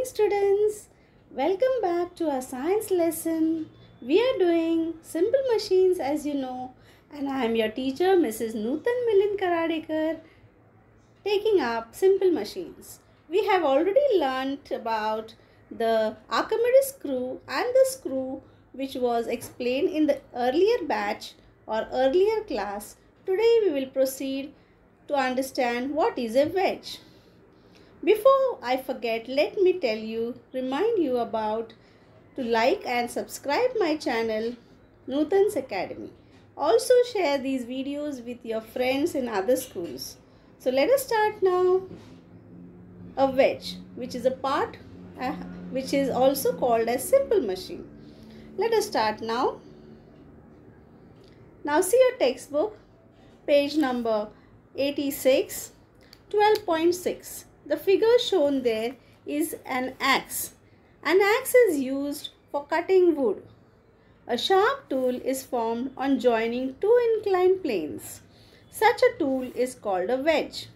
students, welcome back to our science lesson. We are doing simple machines as you know, and I am your teacher Mrs. Nutan Milind Karadekar, taking up simple machines. We have already learnt about the Archimedes screw and the screw which was explained in the earlier batch or earlier class. Today we will proceed to understand what is a wedge. Before I forget, let me remind you about to like and subscribe my channel Nutan's Academy. Also share these videos with your friends in other schools. So let us start now. A wedge, which is a part which is also called as simple machine. Let us start now. Now see your textbook, page number 86, 12.6. The figure shown there is an axe. An axe is used for cutting wood. A sharp tool is formed on joining two inclined planes. Such a tool is called a wedge.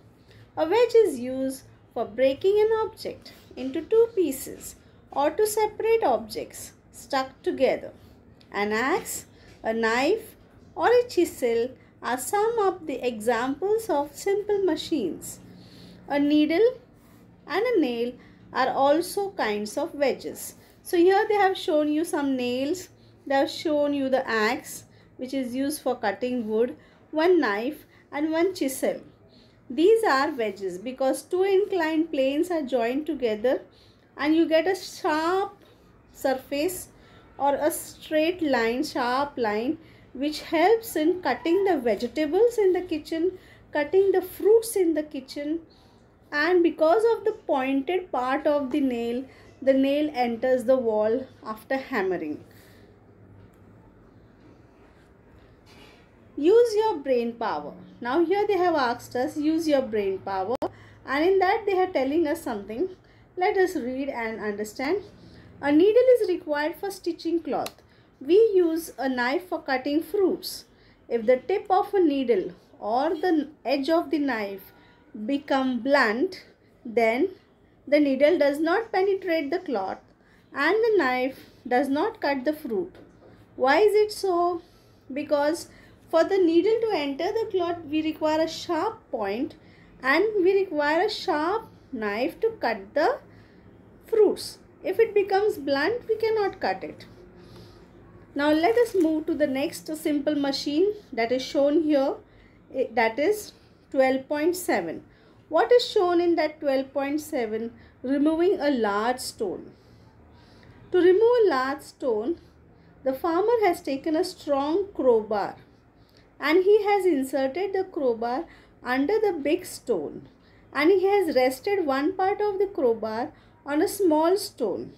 A wedge is used for breaking an object into two pieces or to separate objects stuck together. An axe, a knife, or a chisel are some of the examples of simple machines. A needle and a nail are also kinds of wedges. So here they have shown you some nails. They have shown you the axe, which is used for cutting wood, one knife and one chisel. These are wedges because two inclined planes are joined together and you get a sharp surface or a straight line, sharp line, which helps in cutting the vegetables in the kitchen, cutting the fruits in the kitchen. And because of the pointed part of the nail enters the wall after hammering. Use your brain power. Now here they have asked us use your brain power, and in that they are telling us something. Let us read and understand. A needle is required for stitching cloth. We use a knife for cutting fruits. If the tip of a needle or the edge of the knife become blunt, then the needle does not penetrate the cloth and the knife does not cut the fruit. Why is it so? Because for the needle to enter the cloth, we require a sharp point and we require a sharp knife to cut the fruits. If it becomes blunt, we cannot cut it. Now let us move to the next simple machine that is shown here. That is 12.7. What is shown in that 12.7? Removing a large stone. To remove a large stone, the farmer has taken a strong crowbar and he has inserted the crowbar under the big stone and he has rested one part of the crowbar on a small stone.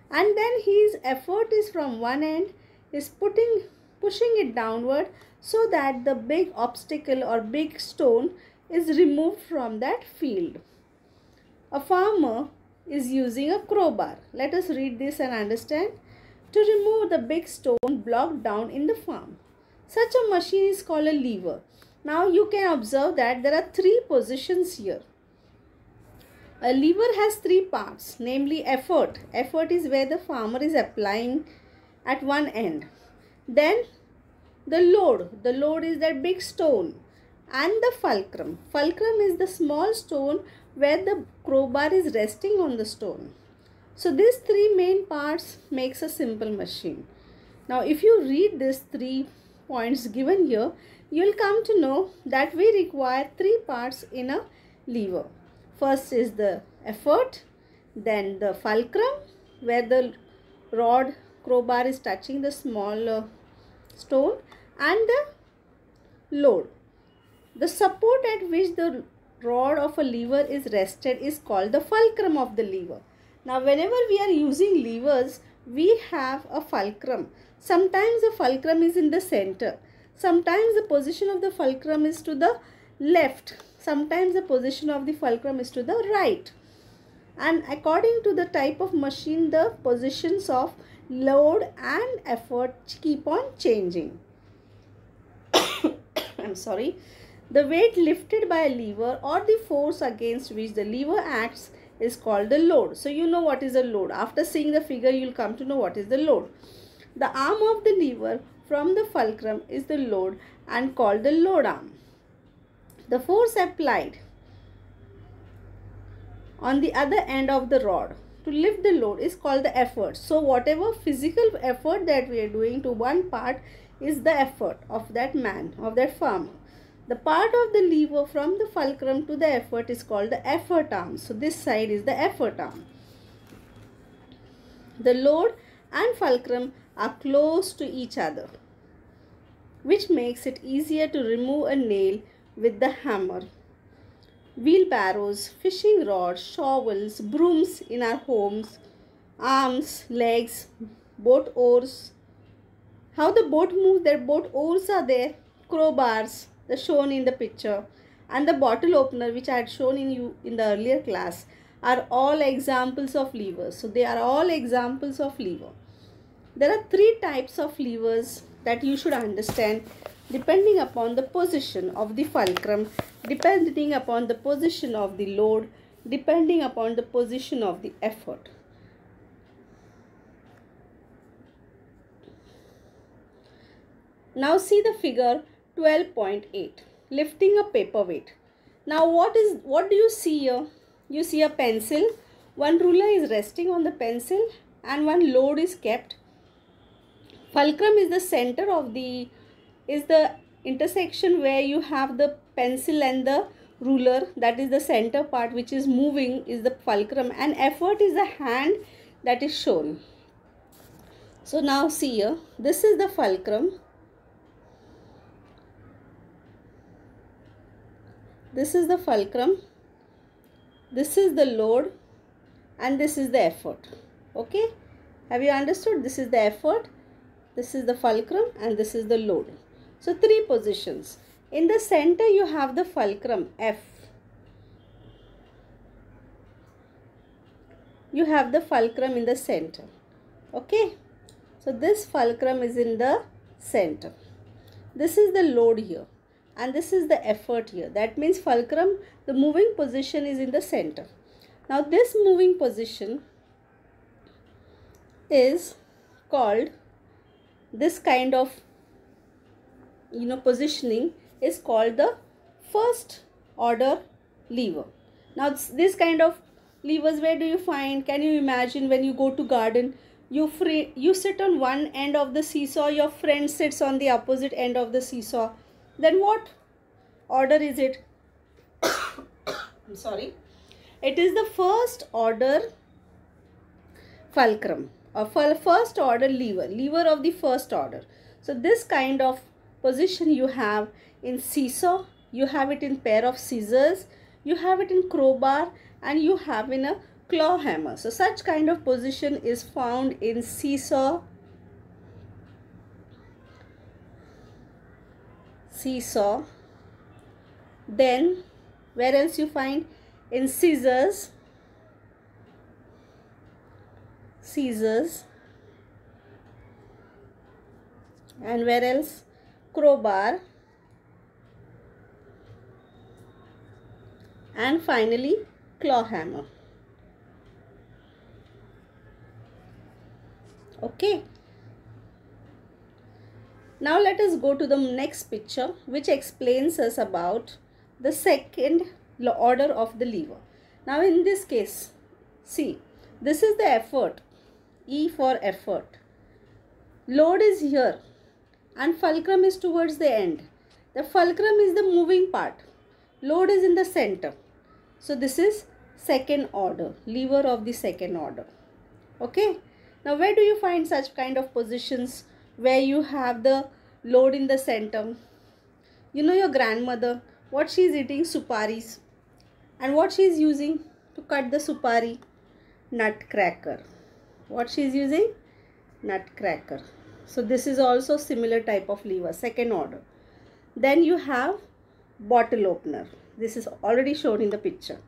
And then his effort is from one end is pushing it downward so that the big obstacle or big stone is removed from that field. A farmer is using a crowbar. Let us read this and understand. To remove the big stone blocked down in the farm. Such a machine is called a lever. Now you can observe that there are three positions here. A lever has three parts, namely effort. Effort is where the farmer is applying at one end. Then the load. The load is that big stone. And the fulcrum. Fulcrum is the small stone where the crowbar is resting on the stone. So these three main parts makes a simple machine. Now if you read these 3 points given here, you will come to know that we require 3 parts in a lever. First is the effort, then the fulcrum where the crowbar is touching the small stone, and the load. The support at which the rod of a lever is rested is called the fulcrum of the lever. Now whenever we are using levers, we have a fulcrum. Sometimes the fulcrum is in the center. Sometimes the position of the fulcrum is to the left. Sometimes the position of the fulcrum is to the right. And according to the type of machine, the positions of load and effort keep on changing. I'm sorry. The weight lifted by a lever or the force against which the lever acts is called the load. So you know what is a load. After seeing the figure, you'll come to know what is the load. The arm of the lever from the fulcrum is the load and called the load arm. The force applied on the other end of the rod to lift the load is called the effort. So whatever physical effort that we are doing to one part is the effort of that man, of that farmer. The part of the lever from the fulcrum to the effort is called the effort arm. So this side is the effort arm. The load and fulcrum are close to each other, which makes it easier to remove a nail with the hammer. Wheelbarrows, fishing rods, shovels, brooms in our homes, arms, legs, boat oars. How the boat moves, their boat oars are there, crowbars, the shown in the picture, and the bottle opener which I had shown in the earlier class are all examples of levers. So they are all examples of lever. There are three types of levers that you should understand depending upon the position of the fulcrum, depending upon the position of the load, depending upon the position of the effort. Now see the figure 12.8, lifting a paperweight. Now what do you see here? You see a pencil, one ruler is resting on the pencil and one load is kept. Fulcrum is the center of the intersection where you have the pencil and the ruler, that is the center part which is moving is the fulcrum, and effort is the hand that is shown. So now see here, this is the fulcrum, this is the fulcrum, this is the load, and this is the effort. Okay, have you understood? This is the effort, this is the fulcrum, and this is the load. So three positions. In the center you have the fulcrum F. You have the fulcrum in the center. Okay. So this fulcrum is in the center. This is the load here. And this is the effort here. That means fulcrum, the moving position is in the center. Now this moving position is called, this kind of positioning is called the first order lever. Now this kind of levers, where do you find? Can you imagine when you go to garden, you sit on one end of the seesaw, your friend sits on the opposite end of the seesaw. Then what order is it? I'm sorry. It is the first order fulcrum, or first order lever of the first order. So this kind of position you have in seesaw, you have it in pair of scissors, you have it in crowbar, and you have in a claw hammer. So such kind of position is found in seesaw, then where else you find? In scissors, and where else? Crowbar, and finally claw hammer. Okay. Now let us go to the next picture, which explains us about the second order of the lever. Now in this case, see, this is the effort, E for effort. Load is here and fulcrum is towards the end. The fulcrum is the moving part. Load is in the center. So this is second order, lever of the second order. Okay. Now where do you find such kind of positions where you have the load in the center? You know your grandmother, what she is eating? Suparis. And what she is using to cut the supari? Nutcracker. What she is using? Nutcracker. So this is also similar type of lever, second order. Then you have bottle opener. This is already shown in the picture.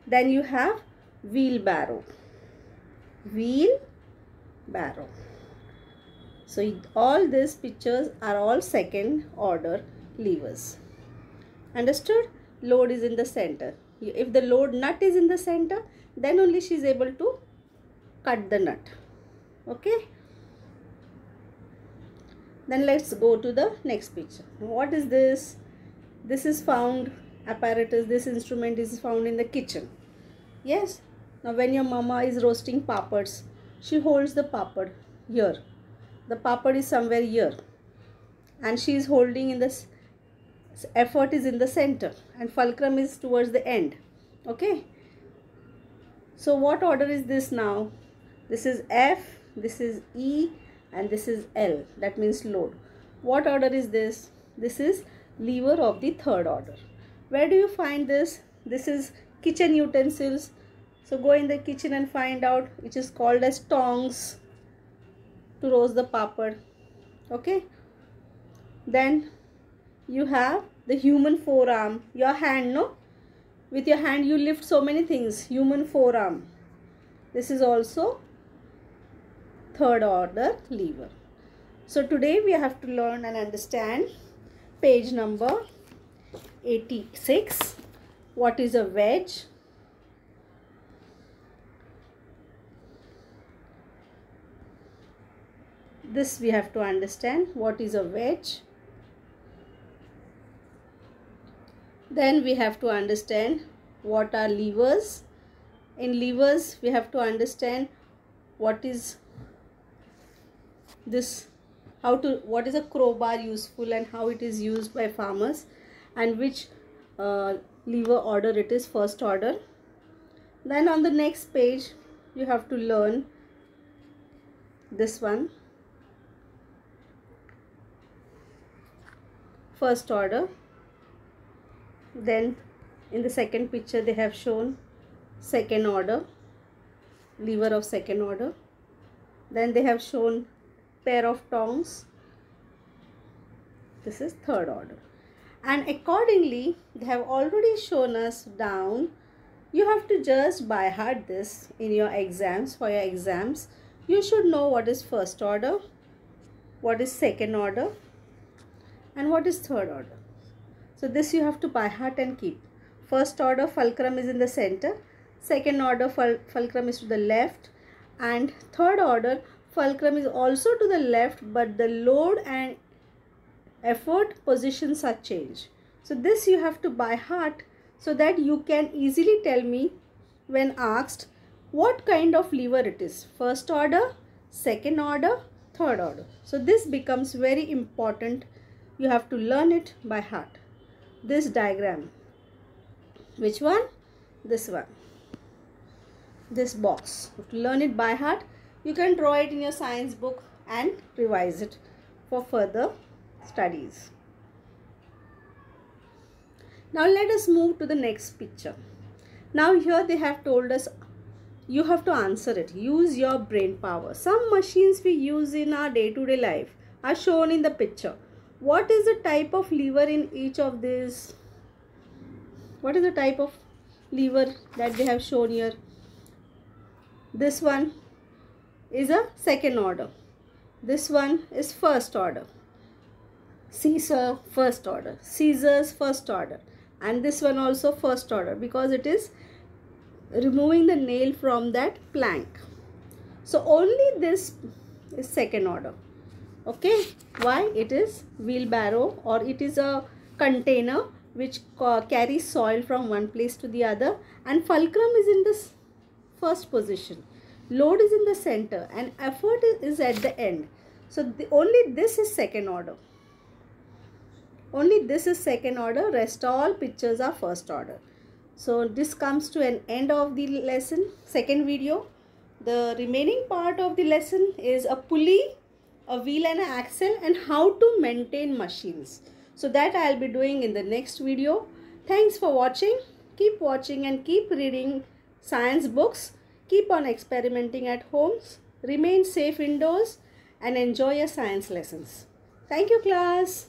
Then you have wheelbarrow. Wheelbarrow. So all these pictures are all second order levers. Understood? Load is in the center. If the load nut is in the center, then only she is able to cut the nut. Okay. Then let's go to the next picture. What is this? This is found apparatus. This instrument is found in the kitchen. Yes. Now when your mama is roasting papads, she holds the papad here. The papad is somewhere here. And she is holding in this, effort is in the center and fulcrum is towards the end. Okay. So what order is this now? This is F, this is E, and this is L. That means load. What order is this? This is lever of the third order. Where do you find this? This is kitchen utensils. So go in the kitchen and find out, which is called as tongs to roast the papad. Okay. Then you have the human forearm, your hand, no? With your hand you lift so many things, human forearm. This is also third order lever. So today we have to learn and understand page number 86. What is a wedge? This we have to understand. What is a wedge? Then we have to understand what are levers. In levers we have to understand what is this, what is a crowbar useful and how it is used by farmers, and which lever order it is, first order. Then on the next page you have to learn this one, first order. Then in the second picture they have shown second order, lever of second order. Then they have shown pair of tongs. This is third order. And accordingly they have already shown us down. You have to just by heart this in your exams. For your exams you should know what is first order, what is second order, and what is third order. So this you have to by heart and keep. First order, fulcrum is in the center. Second order, fulcrum is to the left. And third order, fulcrum is also to the left, but the load and effort positions are changed. So this you have to by heart so that you can easily tell me when asked what kind of lever it is. First order, second order, third order. So this becomes very important. You have to learn it by heart. This diagram, which one? This one, this box. To learn it by heart, you can draw it in your science book and revise it for further studies. Now let us move to the next picture. Now here they have told us you have to answer it. Use your brain power. Some machines we use in our day-to-day life are shown in the picture. What is the type of lever in each of these? What is the type of lever that they have shown here? This one is a second order. This one is first order. Scissor, first order. Scissors, first order. And this one also first order because it is removing the nail from that plank. So only this is second order. Okay, why? It is wheelbarrow, or it is a container which carries soil from one place to the other, and fulcrum is in this first position, load is in the center, and effort is at the end. So only this is second order. Only this is second order, rest all pictures are first order. So this comes to an end of the lesson, second video. The remaining part of the lesson is a pulley, a wheel and an axle, and how to maintain machines. So that I'll be doing in the next video. Thanks for watching. Keep watching and keep reading science books. Keep on experimenting at homes. Remain safe indoors and enjoy your science lessons. Thank you, class.